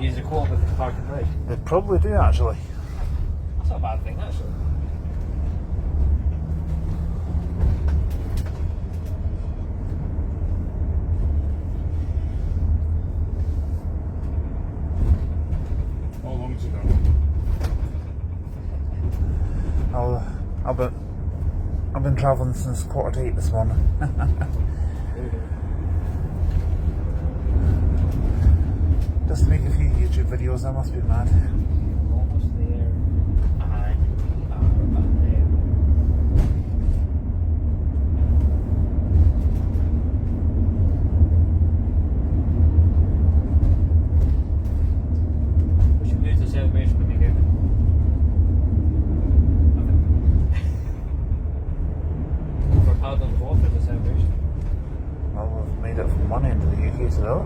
use the co-op with the park and ride. They probably do actually. That's not a bad thing, actually. How long is it now? I've been travelling since 7:45 this morning. Just to make a few YouTube videos, I must be mad. Almost there, and we are at there. We should move to celebration when we get it. For Paladin of War for the celebration. Well, we've made it from one end of the UK to the other.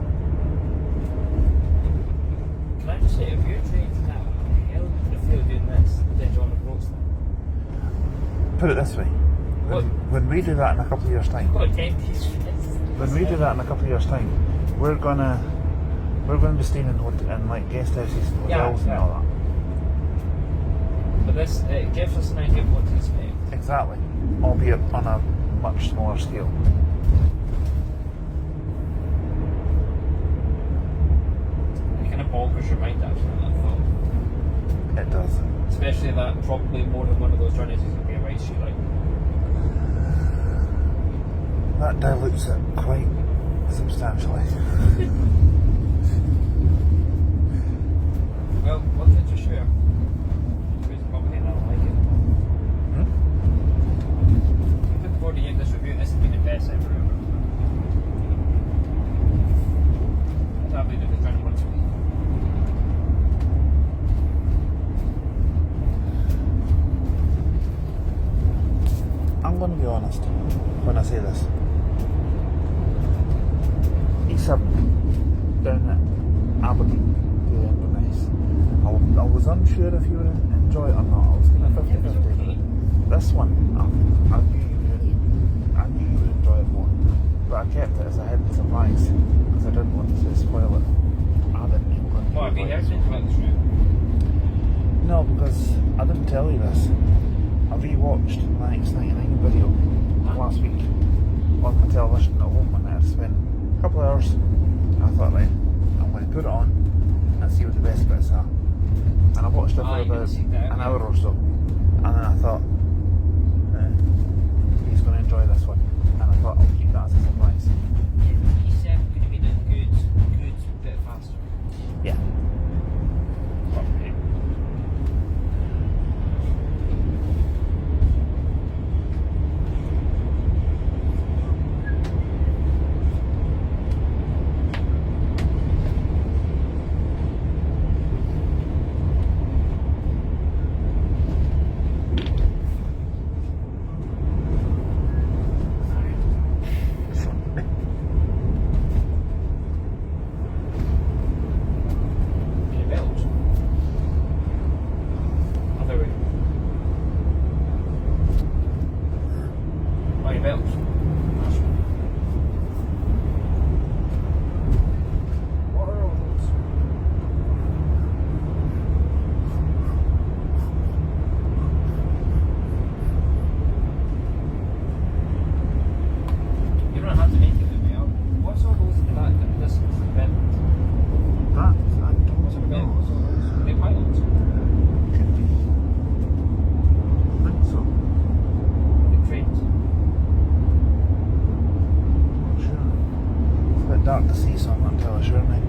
Can I just say, if you're trained now, how the hell would you feel doing this than John approach them? Put it this way. What? When we do that in a couple of years' time, Got a 10 piece when we do that in a couple of years' time, we're gonna be staying in like guest houses and hotels and all that. But this, it gives us an idea of what to expect. Exactly. Albeit on a much smaller scale. It kind of boggles your mind actually, that thought. It does. Especially that probably more than one of those journeys is going to be a race you like. That dilutes it quite substantially. Well, one thing for sure, it's probably not like it. I'm looking forward to getting this review. This has been the best ever. I'd happily do the journey once a week. I'm going to be honest when I say this. Except down at Aberdeen, the Inverness, I was unsure if you would enjoy it or not. I was kind of 50-50. This one, I knew you would enjoy it more. But I kept it as a hidden surprise because I didn't want to spoil it. I didn't even want to. What, have you heard anything about this route? No, because I didn't tell you this. I rewatched my X99 video last week on my television at home when I had to spend a couple of hours. And I thought, right, I'm going to put it on and see what the best bits are. And I watched it for about an hour or so. And then I thought, he's going to enjoy this one. And I thought, I'll keep that as a surprise. Yeah, he said we're going to be doing good bit faster. Yeah. Dark to see, so I'm not entirely sure now.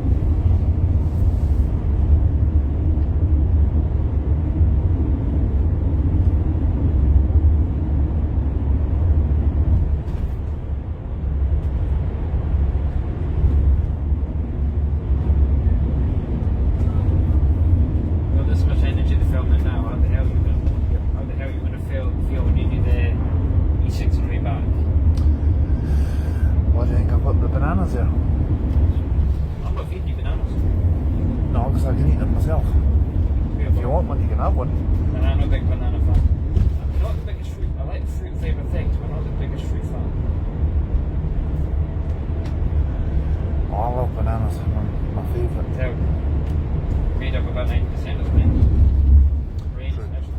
Well, this much energy to film it now. How the hell are you going to feel when you do the E6 on the way back? Why do you think I put the bananas there? I'm not feeding you bananas. No, because I can eat them myself. If you want one, you can have one. And I'm not a big banana fan. I'm not the biggest fruit. I like fruit flavoured things, but I'm not the biggest fruit fan. Oh, I love bananas. They're my favourite. Terrible. about 90% of the time. Rain True. especially.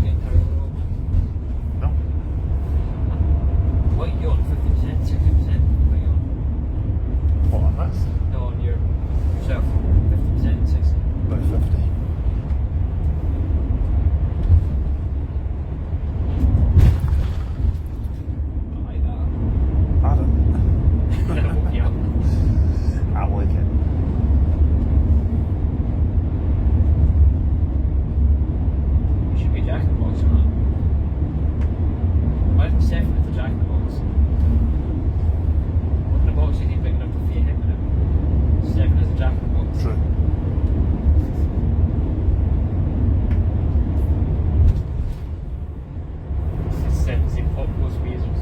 Getting tired of the road, man. No. What are you on? 50%, 60%? What are you on? What on this? No, on yourself. 50%, 60%. About 50. I like that. I don't. That'll hook you up. I like it. Should be a jack in the box or not? Why isn't Stefan with the jack in the box? What in the box is he big enough to fit him in it? Stefan has a jack in the box. True. Stefan's in pop goes weasels.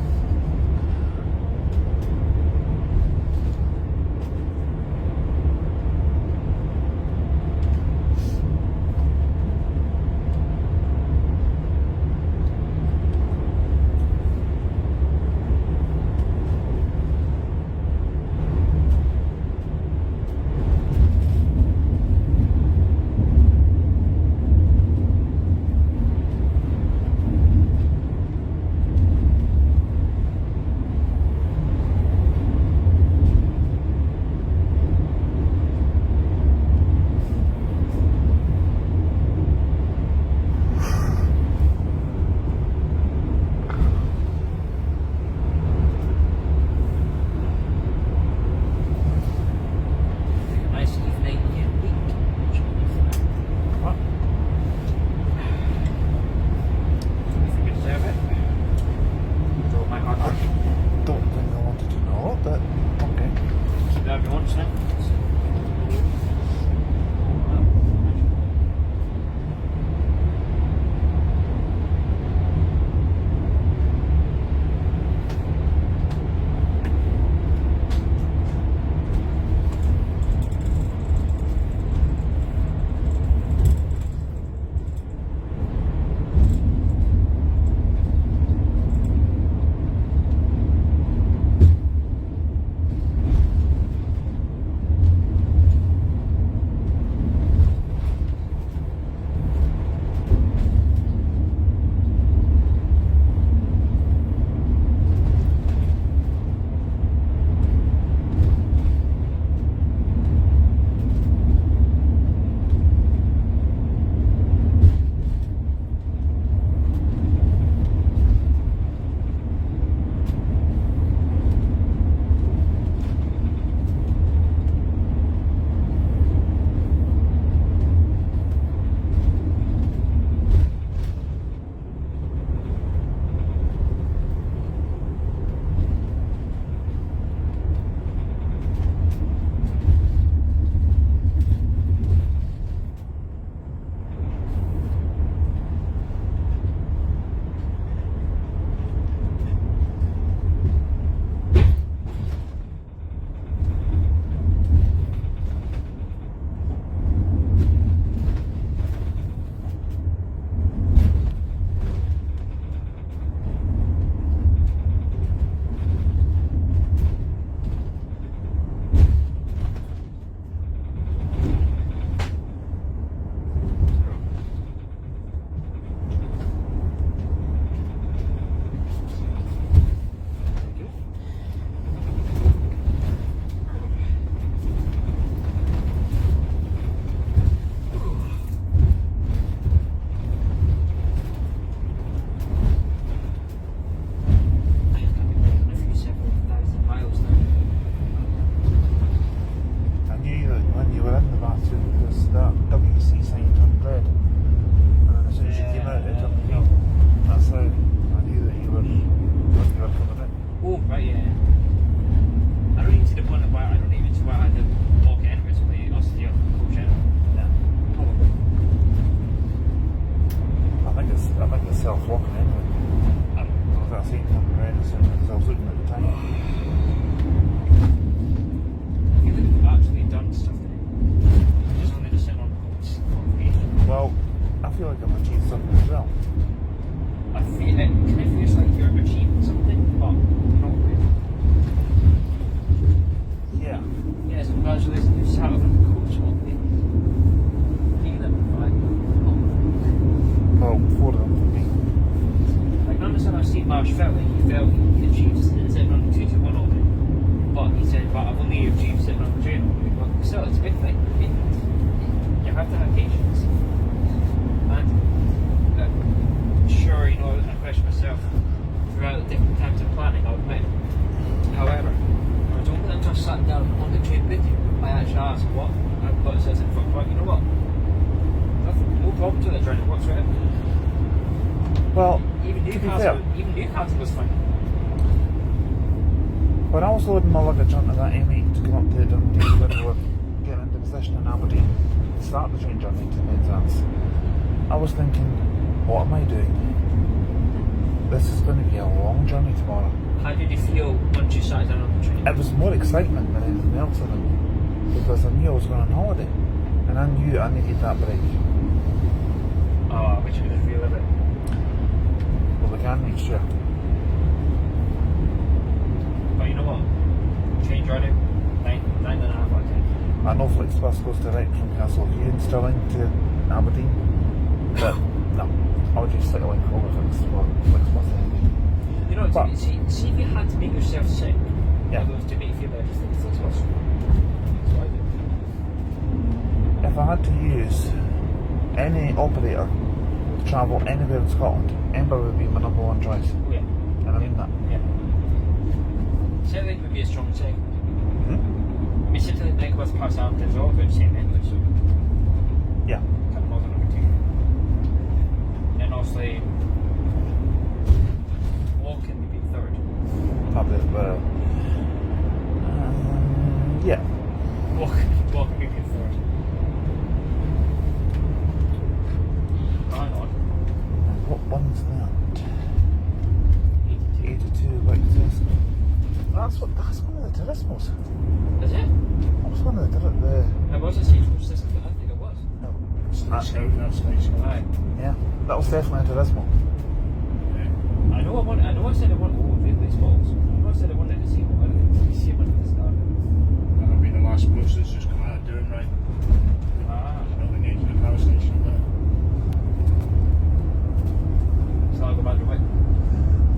Take a nice evening in week. What? You think you deserve it? For all my hard work. Don't think I wanted to know, but okay. Keep it up your lunch now. but I've only achieved sitting on the train. But still, it's a good thing. You have to have patience. And sure, you know, I question myself throughout the different times of planning, I'll admit. However, I don't want to just sat down on the train with you. I actually asked what? I've got this in front of you know what? No problem to the journey whatsoever. Well, Even Newcastle was fine. when I was loading my luggage onto that M8 to come up to Dundee when we were getting into position in Aberdeen to start the train journey to Penzance, I was thinking, what am I doing? This is going to be a long journey tomorrow. How did you feel once you sat down on the train? It was more excitement than anything else in it, because I knew I was going on holiday, and I knew I needed that break. Oh, I wish you could have relive it. Well, we can next year. But you know what? Train journey, 9.5 out of 10. I know Flixbus goes direct from Castleview and Stirling to Aberdeen, but no, I would just stick a link over Flixbus anyway. You know, But- see if you had to make yourself sick, Yeah. to make you feel better, just think of Flixbus. That's what I do. If I had to use any operator to travel anywhere in Scotland, Edinburgh would be my number one choice, Oh, yeah. and I mean that. Yeah. Celtic would be a strong second. Hmm? I mean, City like with Southampton is all about the same English, so Yeah. kind of modern number 2. And then obviously, Walking would be third. Probably, yeah. Walking would be third. Hang on. What one's that? 82. 82 Wexford. That's one of the Turismos. Is it? What's one of the It was a stagecoach system, but I think it was. no. Scout, that's scout. Aye. Yeah, that was definitely a Turismo. Yeah. I know I said I wanted all of these balls. I know I said I wanted to see one. I didn't see one at the start. That'll be the last bus that's just come out of Durham, right? Ah. Nothing needs to the power station up there. So I'll go back to Wick.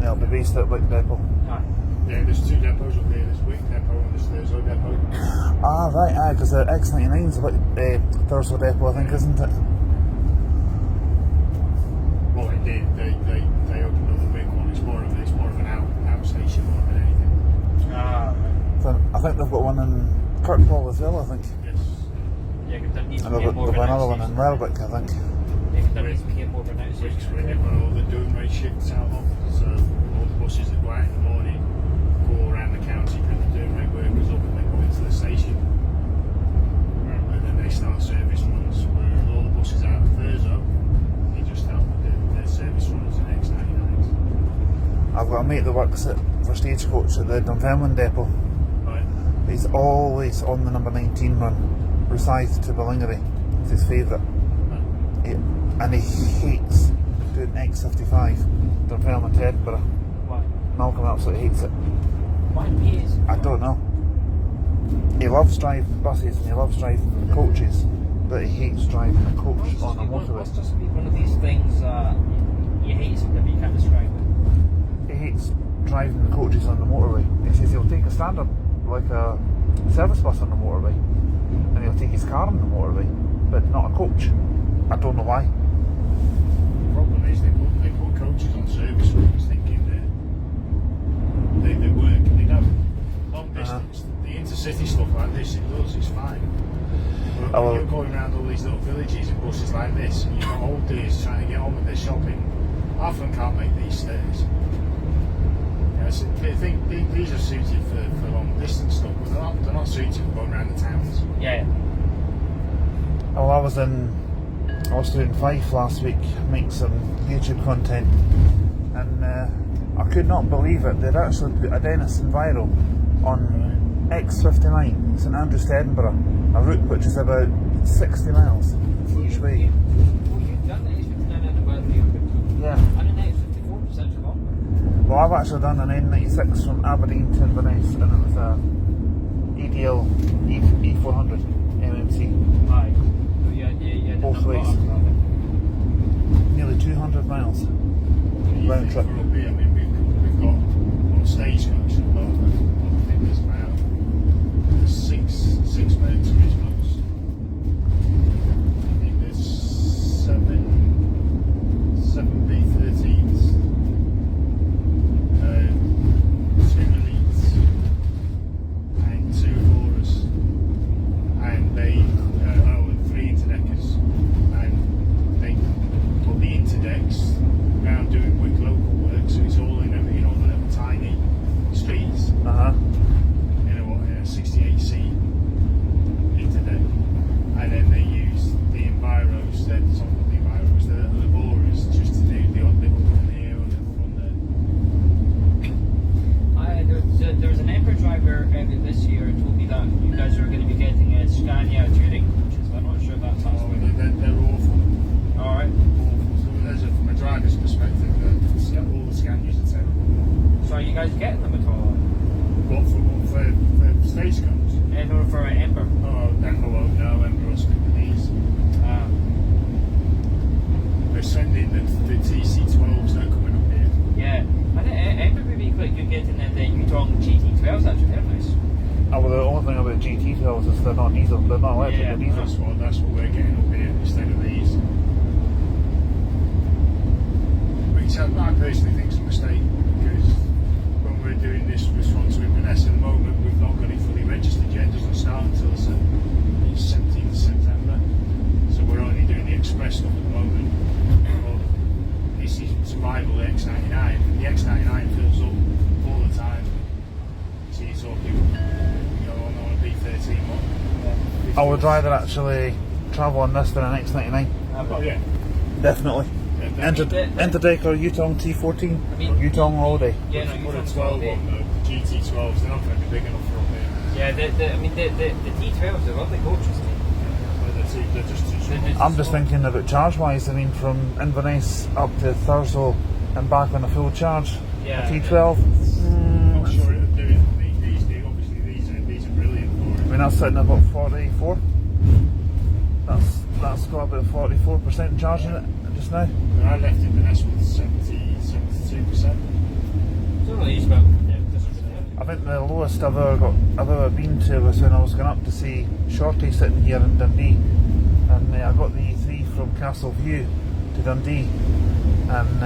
They'll be based at Wick Depot. Aye. Yeah, there's 2 depots up there. There's Wick Depot and there's Thurso Depot. Ah, right, because the X99's a Thurso Depot, I think, isn't it? Well, it did. They opened up the big one. It's more of an outstation more than anything. Ah, right. So I think they've got one in Kirkball as well, I think. Yes. Yeah, because there needs to And be they've more got of an another one in outstation. Lerwick, I think. Yeah, because there needs to be more of an Wick's outstation. where they've got all the Durham race shifts out of. So all the buses that go out in the morning go around the county, bring the Durham rate workers up and then go into the station. And then they start service runs. Whereas all the buses out of Thurso, they just help with their service runs and X99s. I've got a mate that works for Stagecoach at the Dunfermline Depot. Right. He's always on the number 19 run, Rosyth to Ballingery. It's his favourite. And he hates doing X55, Dunfermline to Edinburgh. Why? Malcolm absolutely hates it. Why is? I don't know. He loves driving buses and he loves driving coaches, but he hates driving a coach on a motorway. Must just be one of these things that you hate something but you can't describe it. He hates driving the coaches on the motorway. He says he'll take a standard, like a service bus on the motorway, and he'll take his car on the motorway, but not a coach. I don't know why. The problem is they put coaches on service runs thinking that they work and they don't. Long distance, the intercity stuff like this, it's fine. But Oh, well. when you're going around all these little villages in buses like this, and you've got old dears trying to get on with their shopping, half of them can't make these stairs. So I think these are suited for long distance stuff, but they're not suited for going around the towns. Yeah. Well, I was doing Fife last week, making some YouTube content, and I could not believe it. They'd actually put a Dennis Enviro on X59, St Andrews to Edinburgh, a route which is about 60 miles each way. Well, you've done the X59 and the weather you're Yeah. and the X54 percent of all. Well, I've actually done an N96 from Aberdeen to Inverness, and it was a EDL E400 MMC, Aye. So yeah. Both ways. Nearly 200 miles. You Round think trip. for up here, I mean, we've got on Stagecoach, a lot of figures about thing about GT12s is they're not diesel. They're not electric. Yeah, They're diesel. That's what we're getting up here instead of these. Which I personally think is a mistake, because when we're doing this response with Vanessa at the moment, we've not got it fully registered yet. It doesn't start until the 17th of September. So we're only doing the express stuff at the moment. But this is survival X99. The X99 fills up all the time. So you're talking, on a B13 one. I would rather actually travel on this than an X99. Oh yeah. Definitely. Yeah, Interdeck or Yutong T14. I mean, Yutong all day. Yeah, no, Put a Yutong's 12 all on day. the GT12s, they're not going to be big enough for up here. Yeah, the T12s are lovely coaches. They're just too small. I'm just thinking about charge wise. I mean, from Inverness up to Thurso and back on a full charge. Yeah. A T12. I'm not sure it'll do it. These do. Obviously, these are brilliant for I it. mean, that's sitting at about 44. That's got about 44% charge in it just now. When I left Inverness with 72%. It's only used about. I think the lowest I've ever been to was when I was going up to see Shorty sitting here in Dundee, and I got the E3 from Castle View to Dundee, and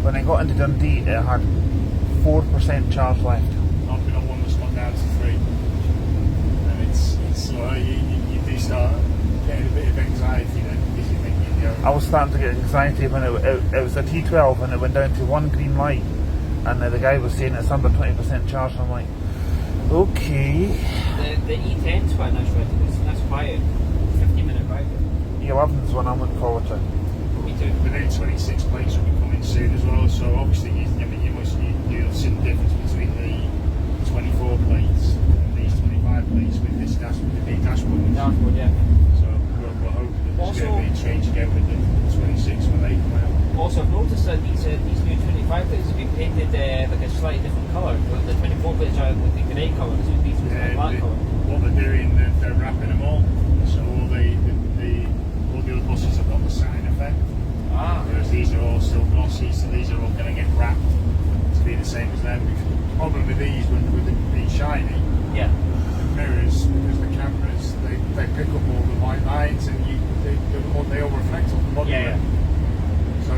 when I got into Dundee it had 4% charge left. I've been on one that's gone down to 3. And it's you do start getting a bit of anxiety then, because you think I was starting to get anxiety when it was a T12 and it went down to 1 green light, and the guy was saying it's under 20% charge, and I'm like, okay. The E10's quite nice ride. That's quiet. 50-minute ride. E11's one I'm looking forward to. Me too. the new 26 plates will be coming soon as well, so obviously you'll see the difference between the 24 plates and these 25 plates with this dashboard, the big dashboard. Dashboard, yeah. So we're hoping that there's Also- going to be a change again with the 26 when they come out. Also, I've noticed that these new 25 plates have been painted like a slightly different colour. The 24 plates are like the grey colour, so these ones are black colour. What they're doing, they're wrapping them all, so all the other buses have got the satin effect, whereas these are all still glossy, so these are all going to get wrapped to be the same as them. Because the problem with these, with them being shiny, Yeah. the mirrors, because the cameras, they pick up all the white lines, and they all reflect off the body. Yeah, yeah. So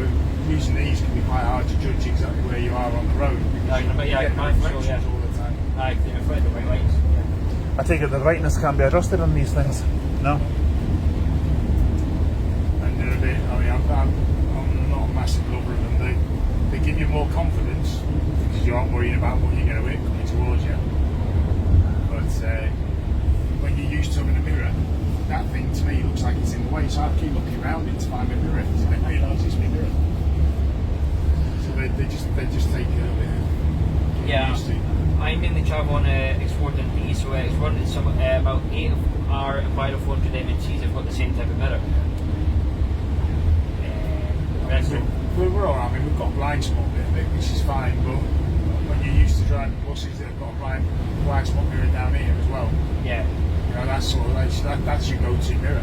using these can be quite hard to judge exactly where you are on the road, because you get the reflections all the time. I can reflect the white lights. I take it the brightness can be adjusted on these things. No? And they're a bit, I'm not a massive lover of them. They give you more confidence because you aren't worrying about what you're going to hit coming towards you. But when you're used to having a mirror, that thing to me looks like it's in the way, so I keep looking around it to find my mirror, so they realise it's my mirror. So they just take a little bit of Yeah. used to. I mainly travel on Explorer Dundee, so Explorer is about 8 of our Enviro 400 MHCs have got the same type of mirror. We're all right. I mean, we've got a blind spot bit of it, which is fine, but when you're used to driving buses that have got a blind spot mirror down here as well, Yeah. you know, that's sort of that's your go-to mirror.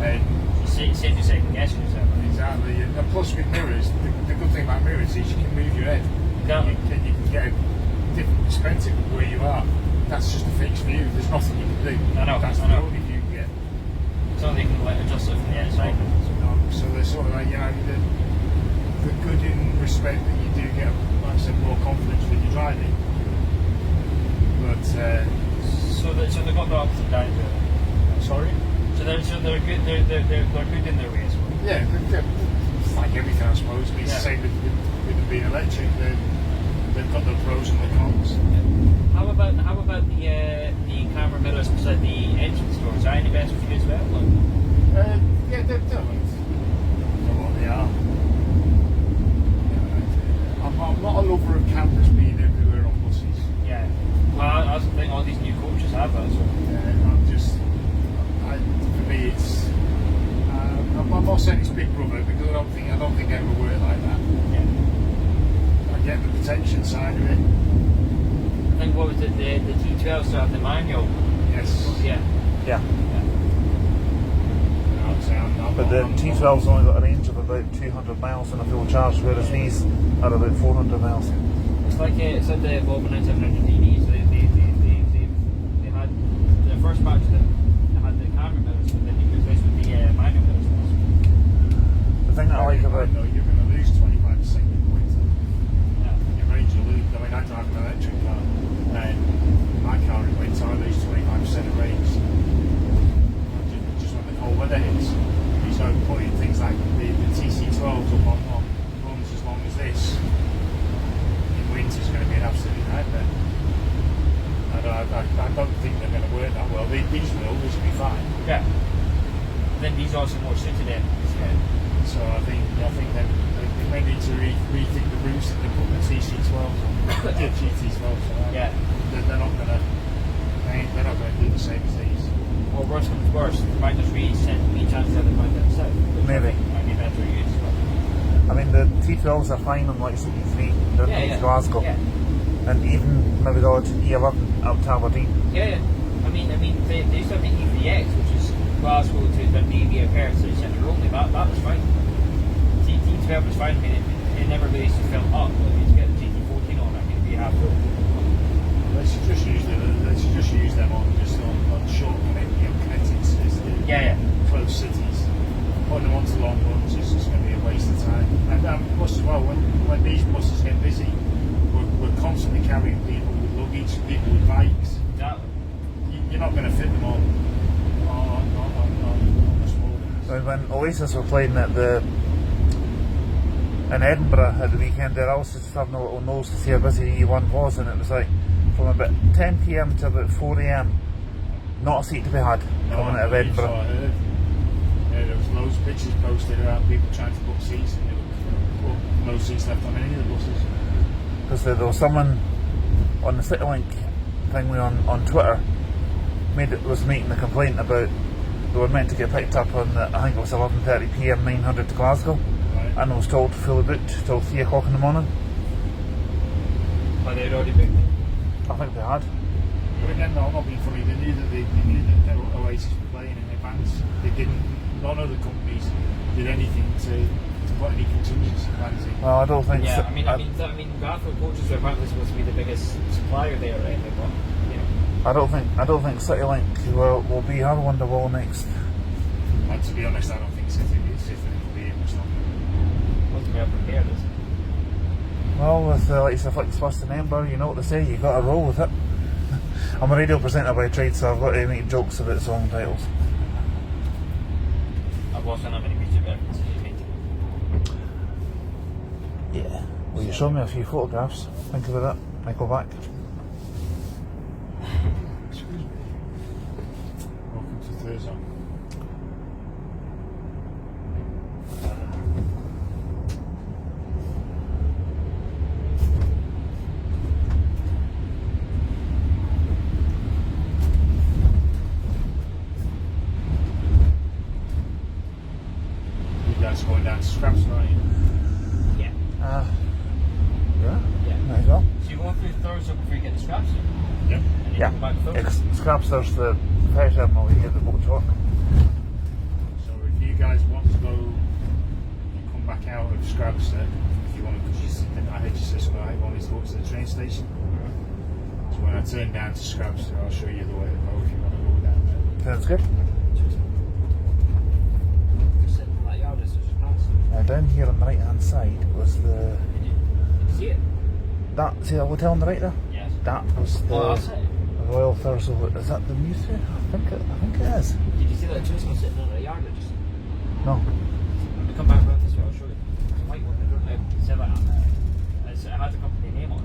And Saves you second guessing yourself. exactly, and plus with mirrors, the good thing about mirrors is you can move your head. Yeah. You can get a different perspective of where you are. That's just a fixed view. There's nothing you can do. I know, That's I the know. only view you get. So they can adjust it from the outside. So they're sort of like, the good in respect that you do get, like I said, more confidence when you're driving. But So they've got the ups and downs. sorry. So they're good. They're good in their way as well. Yeah, it's like everything, I suppose. It's the same with them being electric. They've got the pros and the cons. How about the camera mirrors beside the engine stores? Are any better for you as well? Or? Yeah, they're for what they are. I'm not a lover of cameras being everywhere on buses. Yeah. Well, I also think all these new coaches have that. So. For me, it's. I'm not saying it's Big Brother because I don't think it ever worked like that. Yeah. I get the protection side of it. I think what was it? The T12 still had the manual. Yes. Yeah. Yeah. I'd say But the T12's only got a range of about 200 miles in a full charge, whereas these are about 400 miles. It's like the Volvo 9700 DD. So they had charged it. It had the camera mirrors, but then you could replace with the manual mirrors. The thing that I like about No, you're going to lose 25% in winter. Yeah. Your range will lose. I mean, I drive an electric car, and my car in winter I lose 25% of range. Just when the cold weather hits. So putting things like the TC12s up on runs as long as this in winter is going to be an absolute nightmare. I don't think they're going to work that well. These will be fine. Yeah. Then these are also more suited in. Yeah. So I think they may need to rethink the routes that they put the TC12s on, the GT12s on. Yeah. They're not going to do the same as these. Or worse comes worse, they might just resend me chances that they might get set. Maybe. Might be better use. I mean, the T12s are fine on like CT3, they're in Glasgow, Yeah. and even maybe the odd E11 up to Aberdeen. Yeah. I mean, they used to have the E3X, which is Glasgow to Dundee via Perth City Centre only. That was fine. T12 was fine. I mean, it never really used to fill up. But if you get the GT14 on, I think it'd be half full. They should just use them on short connecting cities. Yeah. Close cities. Putting them onto long runs is just going to be a waste of time. And plus as well, when these buses get busy, we're constantly carrying people with luggage, people with bikes. Exactly. you're not going to fit them on the small ones. When Oasis were playing at in Edinburgh at the weekend there, I was just having a little nose to see how busy E1 was, and it was like from about 10 PM to about 4 AM, not a seat to be had coming out of Edinburgh. I heard. Yeah, there was loads of pictures posted around people trying to book seats, and there were no seats left on any of the buses. Because there was someone on the CityLink thing on Twitter was making a complaint about they were meant to get picked up on I think it was 11:30 PM 900 to Glasgow, Right. and was told to fully booked till 3 o'clock in the morning. But they'd already booked. I think they had. But again, no, I'm not being funny. They knew that Oasis were playing in advance. They didn't. None of the companies did anything to put any contingency plans in. Well, I don't think. Yeah, so. I mean, Bradford coaches are apparently supposed to be the biggest supplier there, right? But you know, I don't think CityLink will be our Wonderwall next. And to be honest, I don't think City will be much longer. wasn't well prepared. Is it? Well, with like stuff like First in Edinburgh, you know what they say, you got to roll with it. I'm a radio presenter by trade, so I've got to make jokes about song titles. I've watched how many music references you made. Yeah. Well, you showed me a few photographs. Think about that. I go back. Excuse me. Welcome to Thurso. You guys going down to Scraps, aren't you? Yeah. Yeah. Yeah. There you go. So you go through Thurso before you get the scraps, Yep. and you Yeah. come back to Thurso. Scraps, there's the ferry terminal where you get the boat to work. So if you guys want to go, you come back out of Scraps, if you want to, because I heard you say something like you wanted to go to the train station. So when I turn down to Scraps, I'll show you the way to go if you want to go down there. Sounds good. Just sitting in that yard, it's just past. Now down here on the right hand side was the Did you see it? see the hotel on the right there? Yes. That was the Oh, that's it. Royal Thurso. Is that the news fair? I think it is. Did you see that tourist one sitting in the yard? Or just No. when we come back around this way, I'll show you. It's a white one. I don't know. It said like it had the company name on it,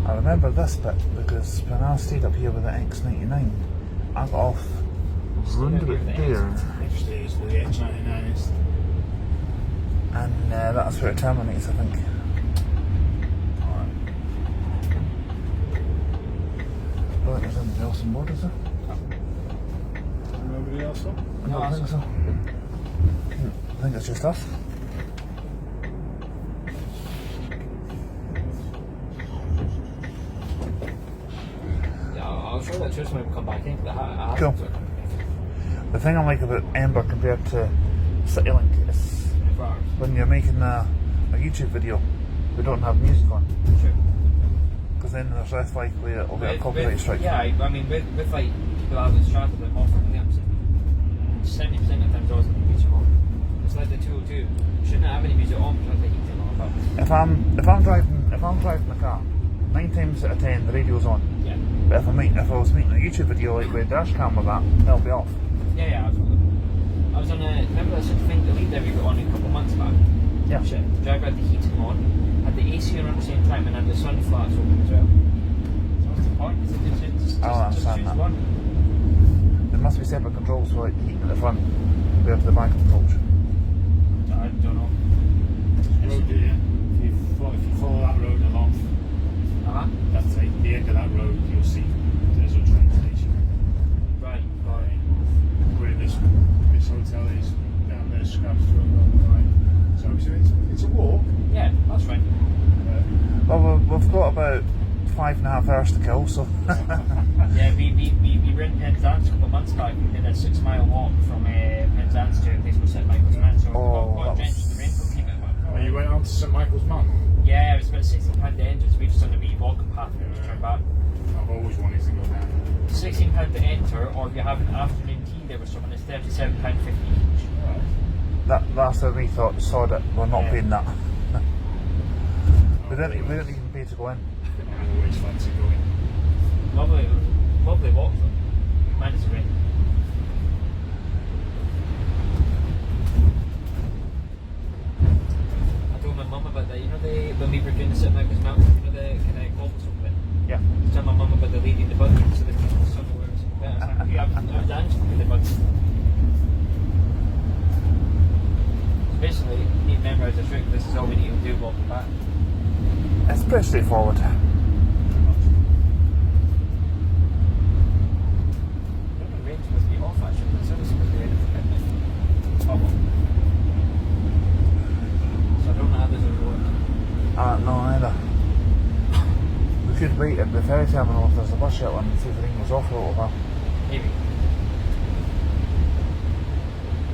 but I remember this bit because when I stayed up here with the X99, I got off round about there, Upstairs, the X99 is. and that's where it terminates, I think. I don't think there's anything else on board, is there? Nobody else up? I don't think so. I think it's just us. yeah, I'll show you that tourist when we come back in. Cool. The thing I like about Edinburgh compared to CityLink is when you're making a YouTube video, we don't have music on, Sure. because then there's less likely it'll be a copyright strike. Yeah, I mean, with like people I was chatting with off from Williamson, 70% of the times I was in the music on. It's like the 202. Shouldn't have any music on because the heating on. But If I'm driving the car, 9 times out of 10 the radio's on. yeah. But if I was making a YouTube video like with a dash cam with that, it'll be off. Yeah, absolutely. I was on a, remember that sort of thing, the lead that we got on a couple of months back? Yeah. Shit. Driver had the heating on, had the AC on at the same time, and had the sun flats open as well. So what's the point? I don't understand choose that. one. There must be separate controls for like heating at the front compared to the back controls. I don't know. Road here. If you follow that road along, that's like the end of that road, you'll see there's a train station. Right, right. Where this hotel is down there, Scraps Road on the right. So it's a walk. Yeah, that's fine. Well, we've got about 5.5 hours to kill, so. Yeah, we were in Penzance a couple of months back. We did a 6-mile walk from Penzance to a place called St Michael's Man. So got drenched in the rain for keep it. Oh, you went on to St Michael's Man? Yeah, it was about £16 to enter, so we just done a wee walking path and just turned back. I've always wanted to go down. £16 to enter, or if you have an afternoon tea there with someone, it's £37.50 each. Right. That's how we saw that. We're not Yeah. paying that. we didn't even pay to go in. I always fancy going. Lovely walk though. Minus the rain. I told my mum about that. You know, when we were doing the St Michael's Mountain, you know, the kind of cobblestone bit. Yeah. I told my mum about the lady in the buggy, so the people somewhere was better. I was dancing with the buggy. So basically, you need to memorise the trick. This is all we need to do walking back. It's pretty straightforward. No, either. We could wait at the ferry terminal if there's a bus shelter and see if the rain goes off a little while. Maybe.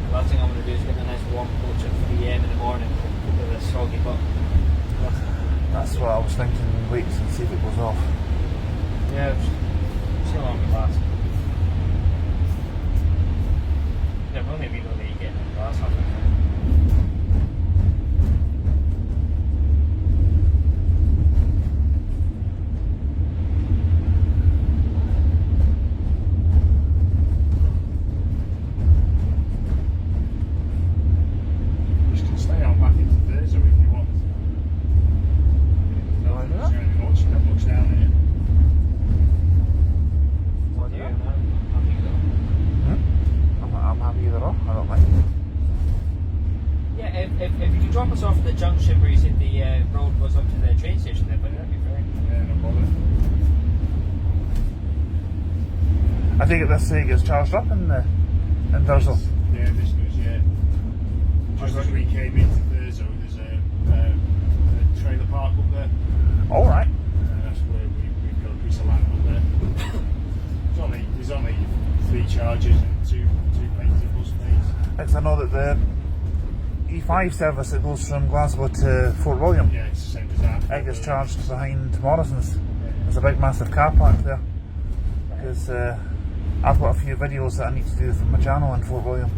The last thing I'm going to do is get a nice warm coach at 3 AM in the morning with a soggy butt. That's what I was thinking, wait and see if it goes off. Yeah, see how long it lasts. Yeah, we'll maybe go late getting in the last half an hour. You can stay on back into Thurso if you want. No, I do that. There's not much down here. What do you know? I think so. I'm happy either or, I don't mind. Yeah, if you could drop us off at the junction where you said the road goes up to the train station there, but that'd be fair. Yeah, no bother. I think this gets charged up in Thurso. Yeah, this does, yeah. Just as we came into Thurso, there's a trailer park up there. Alright. That's where we've got a piece of land up there. There's only 3 charges and 2 painted bus bays. Because I know that the E5 service that goes from Glasgow to Fort William, Yeah, it's the same as that. it gets charged behind Morrison's. There's a big massive car park there. Because I've got a few videos that I need to do from my channel in Fort William.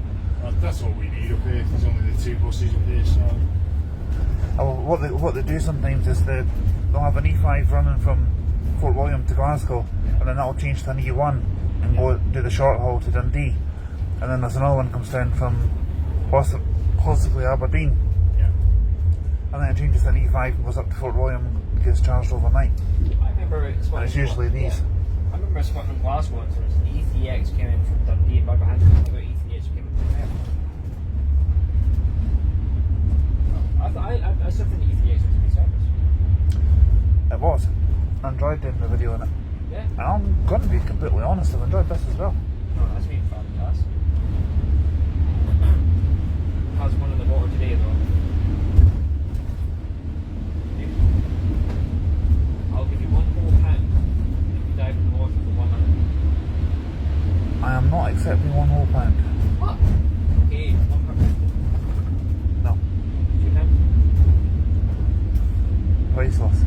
That's all we need up here. There's only the 2 buses up here, so. What they do sometimes is they'll have an E5 running from Fort William to Glasgow, and then that'll change to an E1 and go do the short haul to Dundee, and then there's another one comes down from possibly Aberdeen, Yeah. and then it changes to an E5 and goes up to Fort William and gets charged overnight. I remember And it's usually these. Yeah. I remember spotting in Glasgow once, there was an ETX came in from Dundee and Barbahan about ETX came in from there. I still think ETX was a good service. It was. I enjoyed doing the video in it. Yeah. And I'm going to be completely honest, I've enjoyed this as well. Oh, that's been fantastic. How's one in the water today though? I'll give you £1 if you dive in the water for 1 minute. I am not accepting £1 whole pound. What? Okay, £1 per person. No. £2. Priceless.